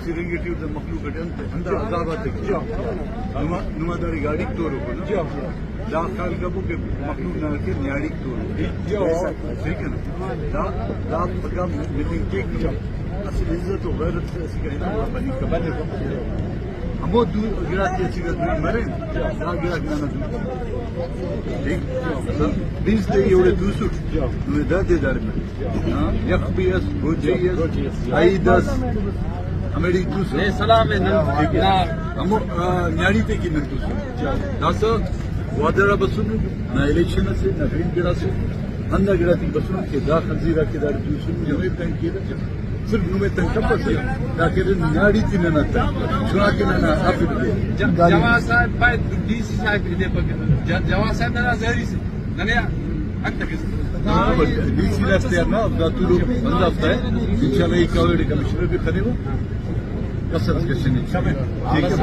सिरंगेटी मखलूक अंदर आजाबाद नुमादारी गाड़ी तोड़ दाखल कबू के मखलूक न के न्याड़ी तोड़ ठीक है ना दाद बगा मीटिंग के असल इज्जत और गैरत से ऐसी कहना बनी कबल हमो दू गिरात ऐसी का दूर मरे ना गिरात ना दूर ठीक बीस दे एवढे दूसुट तुम्हें दे दार में यखबीएस गोजेएस आईदस अमेरिक दूसरे सलाम है ठीक है हमो न्याड़ी ते की न दूसरे दास वादरा बसुन ना इलेक्शन से ना ग्रीन गिरा से अंदर गिरा ती बसुन के दा खजीरा के दार दूसरे जमे तंग के सिर्फ नुमे तंग कब से ताकि न्याड़ी ती न ता सुना के ना आफिर दे जवा साहब बाय डीसी साहब दे पके जवा साहब ना जहरी से नने अक्तक डीसी रास्ते ना दातुरो बंद आता है इंशाल्लाह एक कॉलेज कमिश्नर भी खड़े हो कसरत के ठीक है